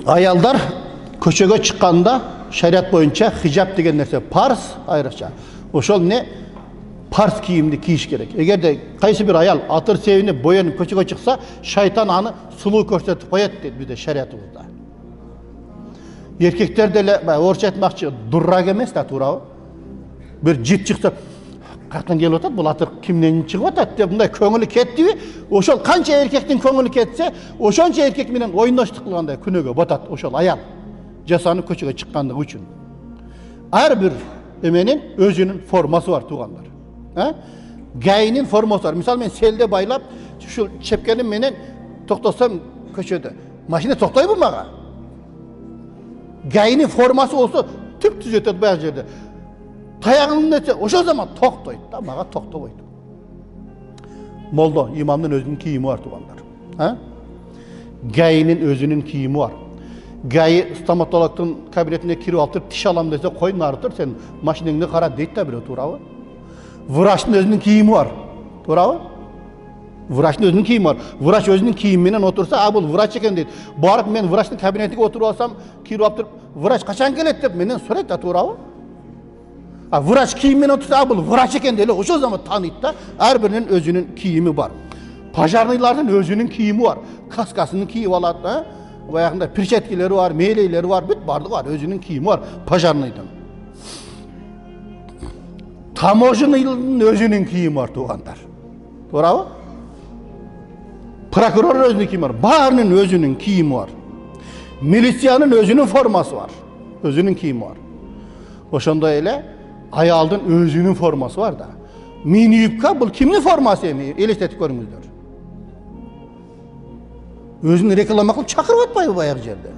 Ayalдар köçöge çıkkanda şeriat boyunca hicap деген нәрсе парыз айрықша. Ошол не парыз кийимди кийиш керек. Эгерде кайсы бир аял атыр себине боянып көчөгө чыкса, шайтан аны сулуу көрсөтүп коет дейт бизде шариатыбызда. Эркектер деле орча айтмакчы дуррак эмес да, туурабы? Бир жит чыкса, каяктан келип атат, бул атыр кимден чыгып атат деп мындай көңүлү кеттиби? Ошол канча эркектин көңүлү кетсе, ошончо эркек менен оюндаштык кылгандай күнөөгө батат ошол аял. Жасанып көчөгө чыккандыгы үчүн. Ар бир эменин өзүнүн формасы бар, туугандар. Гайнин формасы бар. Мисалы мен селде байлап, ушул чепкеним менен токтосом көчөдө. Машина токтобу мага? Гайнин формасы болсо түп түз өтөт баягы жерде. Таягын нете, ошол zaman токтойт да, мага токтобойт. Молдо, имамдын өзүнүн кийими бар, туугандар. Гайнин өзүнүн кийими бар. Гайы стоматологтун кабинетине кирип алып тиш алам десе, кой нарытыр, сен машинеңди кара дейт да бирөө, туурабы? Врачтын өзүнүн кийими бар, туурабы? Врачтын өзүнүн кийими бар. Врач өзүнүн кийими менен отурса, а бул врач экен дейт. Барып мен врачтын кабинетине отуруп алсам, кирип алып туруп, врач качан келет деп менен сурайт да, туурабы? А врач кийими менен отурса, а бул врач экен деле ошол zaman тааныйт да. Ар биринин өзүнүн кийими бар. Пожарныйлардын өзүнүн кийими бар. Каскасын кийип алат, баягында перчаткилери бар, мээлейлери бар, бүт бардыгы бар, өзүнүн кийими бар пожарныйдын. Таможенныйдын өзүнүн кийими бар, туугандар. Туурабы? Прокурордун өзүнүн кийими бар, баарынын өзүнүн кийими бар. Милициянын өзүнүн формасы бар, өзүнүн кийими бар. Ошондой эле аялдын өзүнүн формасы бар да. Мини-юбка бул кимдин формасы эми? Элестетип көрүңүздөр. Өзүн реклама кылып чакырып атпайбы баягы жерде?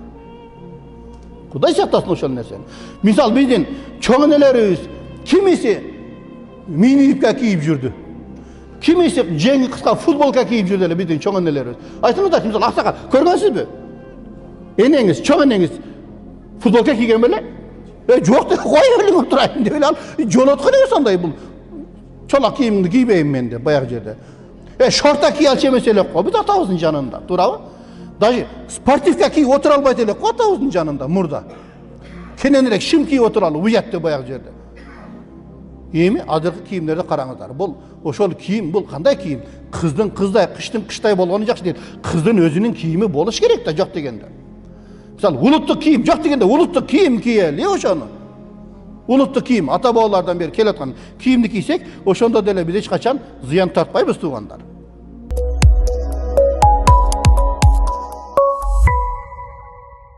Кудай сактасын ошол нерсени. Мисал биздин чоң энелерибиз кимиси мини-юбка кийип жүрдү. Кимиси жеңи кыска футболка кийип жүрдү эле биздин чоң энелерибиз. Айтыңыздарчы, мисал аксакал көргөнсүзбү? Энеңиз, чоң энеңиз футболка кийген беле? Жок деп кой элиң отурайын деп эле ал жолоткон эмес андай бул. Чолак кийимди кийбейм мен деп баягы жерде. Шорта кий алчу эмес элек го, биз атабыздын жанында, туурабы? Даже спортивка кийип отура албайт элек го атабыздын жанында мурда. Кененирээк шим кийип отуралы уят деп баягы жерде. Эми азыркы кийимдерди караңыздар. Бул ошол кийим, бул кандай кийим? Кыздын кыздай, кыштын кыштай болгону жакшы дейт. Кыздын өзүнүн кийими болуш керек да, жок дегенде. Мисалы улуттук кийим жок дегенде улуттук кийим кийели ошону. Улуттук кийим ата бабалардан бери келаткан кийимди кийсек, ошондо деле биз эч качан зыян тартпайбыз, туугандар.